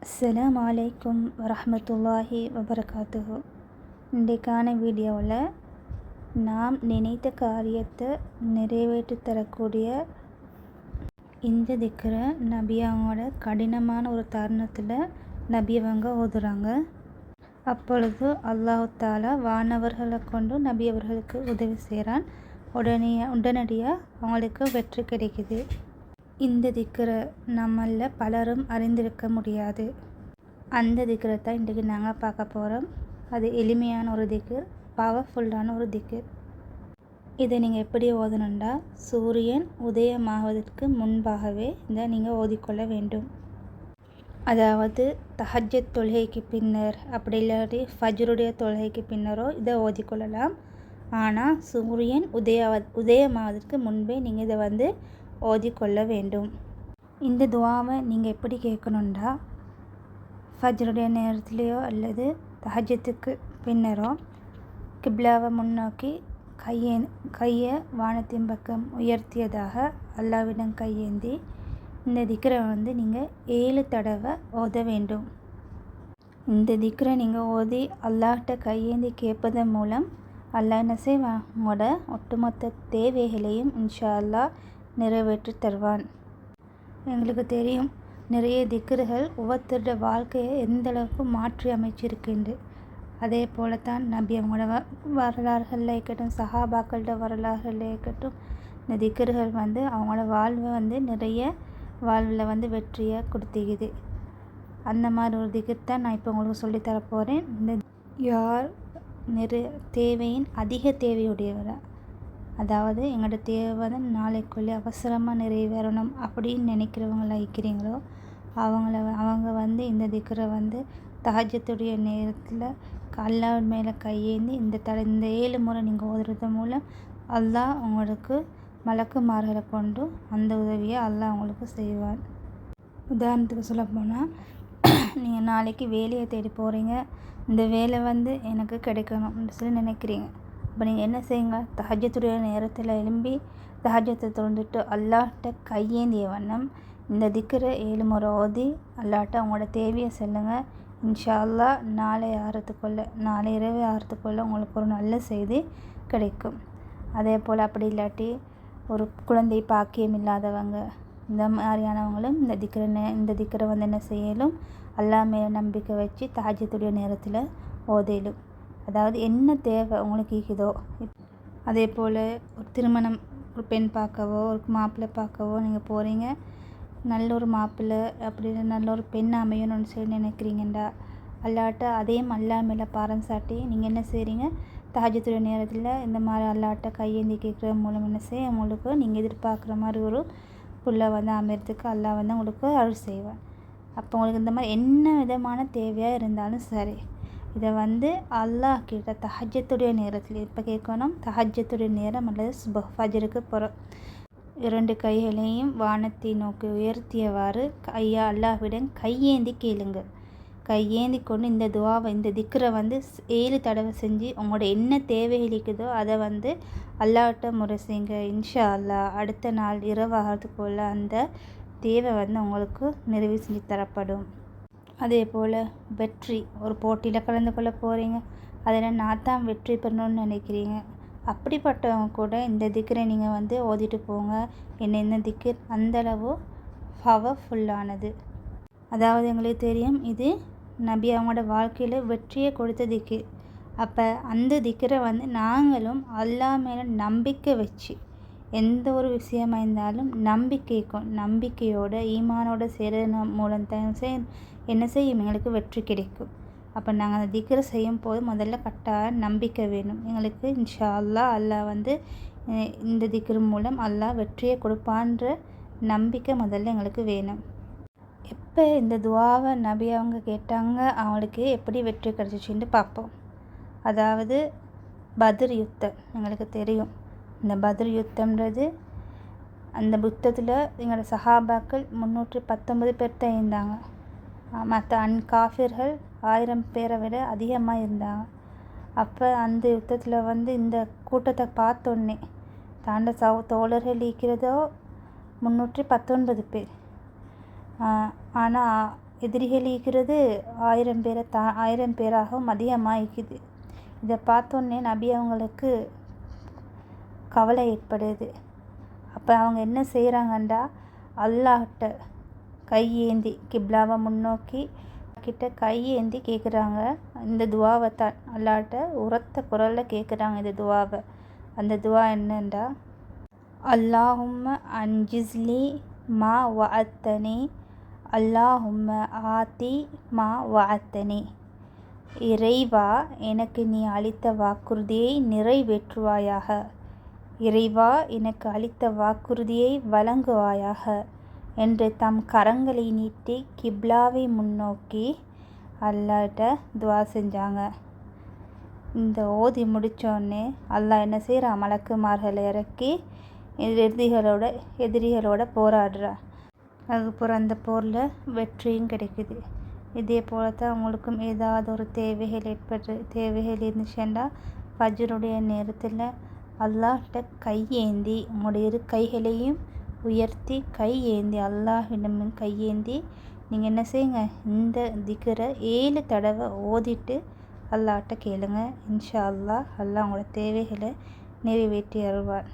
அஸ்ஸலாமு அலைக்கும் வரஹ்மத்துல்லாஹி வபரகாத்துஹு. இன்றைக்கான வீடியோவில் நாம் நினைத்த காரியத்தை நிறைவேற்றி தரக்கூடிய இந்த திக்ரை நபியாவோட கடினமான ஒரு தருணத்தில் நபியவங்க ஓதுறாங்க. அப்பொழுது அல்லாஹ் தாலா வானவர்களை கொண்டு நபியவர்களுக்கு உதவி செய்கிறான். உடனடியாக அவங்களுக்கு வெற்றி கிடைக்குது. இந்த திக்ரை நம்மளில் பலரும் அறிந்திருக்க முடியாது. அந்த திக்ரை தான் இன்றைக்கி நாங்கள் பார்க்க போகிறோம். அது எளிமையான ஒரு திக்ர், பவர்ஃபுல்லான ஒரு திக்ர். இதை நீங்கள் எப்படி ஓதணுண்டா, சூரியன் உதயமாவதற்கு முன்பாகவே இதை நீங்கள் ஓதிக்கொள்ள வேண்டும். அதாவது தஹஜ்ஜத் தொழுகைக்கு பின்னர், அப்படி இல்லாட்டி ஃபஜ்ருடைய தொழுகைக்கு பின்னரோ இதை ஓதிக்கொள்ளலாம். ஆனால் சூரியன் உதயமாவதற்கு முன்பே நீங்கள் இதை ஓதிக்கொள்ள வேண்டும். இந்த துவாவை நீங்கள் எப்படி கேட்கணுண்டா, ஃபஜ்ருடைய நேரத்துலேயோ அல்லது தஹஜ்ஜத்துக்கு பின்னரோ கிப்லாவை முன்னோக்கி கையை வானத்தின் பக்கம் உயர்த்தியதாக அல்லாவிடம் கையேந்தி இந்த திக்ரை நீங்கள் 7 தடவை ஓத வேண்டும். இந்த திக்ரை நீங்கள் ஓதி அல்லாஹ்கிட்ட கையேந்தி கேட்பதன் மூலம் அல்லாஹ் என்ன செய்வான், உங்களோட ஒட்டுமொத்த தேவைகளையும் இன்ஷா அல்லாஹ் நிறைவேற்றி தருவான். எங்களுக்கு தெரியும், நிறைய திக்ர்கள் ஒவ்வொருத்தருடைய வாழ்க்கையை எந்தளவுக்கு மாற்றி அமைச்சிருக்கின்ற. அதே போல தான் நபி அவங்களோட வரலாறுகளில் இருக்கட்டும், சஹாபாக்களோட வரலாறுகளில் இருக்கட்டும், இந்த திக்ர்கள் அவங்களோட வாழ்வை நிறைய வாழ்வில் வெற்றியை கொடுத்துக்குது. அந்த மாதிரி ஒரு திக்ர் தான் நான் இப்போ உங்களுக்கு சொல்லித்தரப்போகிறேன். இந்த யார் தேவையின் அதிக தேவையுடையவரை, அதாவது எங்களோட தேவை நாளைக்குள்ளே அவசரமாக நிறைவேறணும் அப்படின்னு நினைக்கிறவங்களா இருக்கிறீங்களோ அவங்க இந்த திக்ரை தஹஜ்ஜத்துடைய நேரத்தில் அல்லாஹ் மேலே கையேந்தி இந்த 7 முறை நீங்கள் ஓதுறது மூலம் அல்லாஹ் உங்களுக்கு மலக்குமார்களை கொண்டு அந்த உதவியை அல்லாஹ் உங்களுக்கு செய்வான். உதாரணத்துக்கு சொல்ல போனால், நீங்கள் நாளைக்கு வேலையை தேடி போகிறீங்க, இந்த வேலை எனக்கு கிடைக்கணும்னு சொல்லி நினைக்கிறீங்க. அப்போ நீங்கள் என்ன செய்யுங்க, தஹஜ்ஜத்துடைய நேரத்தில் எழும்பி தஹஜ்ஜத்தை திறந்துட்டு அல்லாஹ்கிட்ட கையேந்திய வண்ணம் இந்த திக்ரை 7 முறை ஓதி அல்லாஹ்கிட்ட அவங்களோட தேவையை சொல்லுங்கள். இன்ஷா அல்லாஹ் நாளை இரவு ஆகிறதுக்குள்ளே உங்களுக்கு ஒரு நல்ல செய்தி கிடைக்கும். அதே போல் அப்படி இல்லாட்டி ஒரு குழந்தை பாக்கியம் இல்லாதவங்க, இந்த மாதிரியானவங்களும் இந்த திக்ரை என்ன செய்யலும், அல்லாஹ் மேலே நம்பிக்கை வச்சு தஹஜ்ஜத்துடைய நேரத்தில் ஓதலும். அதாவது என்ன தேவை உங்களுக்கு இருக்குதோ, அதே போல் ஒரு திருமணம், ஒரு பெண் பார்க்கவோ ஒரு மாப்பிள்ளை பார்க்கவோ நீங்கள் போகிறீங்க, நல்ல ஒரு மாப்பிள்ளை அப்படி நல்ல ஒரு பெண் அமையணும்னு சொல்லி நினைக்கிறீங்கண்டா அல்லாட்ட அதையும் அல்லாஹ் மேலே பாரம் சாட்டி நீங்கள் என்ன செய்கிறீங்க, தஹஜ்ஜத்துடைய நேரத்தில் இந்த மாதிரி அல்லாட்ட கையேந்தி கேட்குற மூலம் என்ன செய்ய உங்களுக்கு நீங்கள் எதிர்பார்க்குற மாதிரி ஒரு புள்ள அமையறதுக்கு அல்லாஹ் உங்களுக்கு அருள் செய்வான். அப்போ உங்களுக்கு இந்த மாதிரி என்ன விதமான தேவையாக இருந்தாலும் சரி, இதை அல்லாஹ் கிட்ட தஹஜ்ஜத்துடைய நேரத்தில் இப்போ கேட்கணும். தஹஜ்ஜத்துடைய நேரம் அல்லது ஃபஜ்ருக்கு போகிறோம். 2 கைகளையும் வானத்தை நோக்கி உயர்த்தியவாறு அல்லாஹ்விடம் கையேந்தி கேளுங்க. கையேந்தி கொண்டு இந்த துவாவை, இந்த திக்ரை 7 தடவை செஞ்சு உங்களோட என்ன தேவைகள் இருக்குதோ அதை அல்லாஹ்கிட்ட முறை செய்யுங்க. இன்ஷா அல்லாஹ் அடுத்த நாள் இரவு ஆகிறதுக்குள்ள அந்த தேவை உங்களுக்கு நிறைவு செஞ்சு தரப்படும். அதே போல் வெற்றி, ஒரு போட்டியில் கலந்து கொள்ள போகிறீங்க, அதில் நான் தான் வெற்றி பெறணும்னு நினைக்கிறீங்க, அப்படிப்பட்டவங்க கூட இந்த திக்ரை நீங்கள் ஓதிட்டு போங்க. இந்த திக்ர் அந்தளவு பவர்ஃபுல்லானது. அதாவது எங்களுக்கு தெரியும், இது நபி அவங்களோட வாழ்க்கையில் வெற்றியை கொடுத்த திக்ர். அப்போ அந்த திக்ரை நாங்களும் அல்லாஹ் மேலே நம்பிக்கை வச்சு எந்த ஒரு விஷயமாக இருந்தாலும் நம்பிக்கையோட ஈமானோட செய்கிற மூலம் தான் என்ன செய்யும், எங்களுக்கு வெற்றி கிடைக்கும். அப்போ நாங்கள் அந்த திக்ரை செய்யும் போது முதல்ல கட்டாய நம்பிக்கை வேணும் எங்களுக்கு. இன்ஷா அல்லாஹ் இந்த திக்ர் மூலம் அல்லாஹ் வெற்றியை கொடுப்பான்ற நம்பிக்கை முதல்ல எங்களுக்கு வேணும். எப்போ இந்த துவாவை நபி அவங்க கேட்டாங்க, அவங்களுக்கு எப்படி வெற்றி கிடைச்சிச்சின்னு பார்ப்போம். அதாவது பத்ர் யுத்தம் எங்களுக்கு தெரியும். இந்த பத்ர் யுத்தம்ன்றது, அந்த யுத்தத்தில் எங்களோட சஹாபாக்கள் 319 பேர் தான் இருந்தாங்க. மற்ற காஃபிர்கள் 1000 பேரை விட அதிகமாக இருந்தாங்க. அப்போ அந்த யுத்தத்தில் இந்த கூட்டத்தை பார்த்தோன்னே தாண்ட தோழர்கள் இருக்கிறதோ 319 பேர். ஆனால் எதிரிகள் இருக்கிறது 1000 பேராகவும் அதிகமாக இருக்குது. இதை பார்த்தோன்னே நபி அவங்களுக்கு கவலை ஏற்படுது. அப்போ அவங்க என்ன செய்கிறாங்கண்டா, அல்லாஹ்கிட்ட கையேந்தி கிப்லாவை முன்னோக்கி கிட்ட கையேந்தி கேட்குறாங்க. இந்த துவாவை தான் அல்லாஹ்கிட்ட உரத்த குரலில் கேட்குறாங்க இந்த துவாவை. அந்த துவா என்னண்டா, அல்லாஹும்ம அன்ஜிஸ்லி மா வஅத்தனி, அல்லாஹும்ம ஆத்தி மா வஅத்தனி. இறைவா, எனக்கு நீ அளித்த வாக்குறுதியை நிறைவேற்றுவாயாக. இறைவா, எனக்கு அளித்த வாக்குறுதியை வழங்குவாயாக என்று தம் கரங்களை நீட்டி கிப்லாவை முன்னோக்கி அல்லாஹ்கிட்ட துவா செஞ்சாங்க. இந்த ஓதி முடித்தோடனே அல்லாஹ் என்ன செய்கிறான், மலக்குமார்களை இறக்கி எதிரிகளோட போராடுறான். அதுக்கப்புறம் அந்த போரில் வெற்றியும் கிடைக்குது. இதே போல் தான் உங்களுக்கும் ஏதாவது ஒரு தேவைகள் இருந்துச்சுன்னா ஃபஜ்ருடைய நேரத்தில் அல்லாஹ்கிட்ட கையேந்தி உங்களுடைய 2 கைகளையும் உயர்த்தி கையேந்தி அல்லாஹ்விடமும் கையேந்தி நீங்கள் என்ன செய்யுங்க, இந்த திக்ரை 7 தடவை ஓதிட்டு அல்லாஹ்கிட்ட கேளுங்க. இன்ஷா அல்லாஹ் உங்களோட தேவைகளை நிறைவேற்றி அருள்வார்.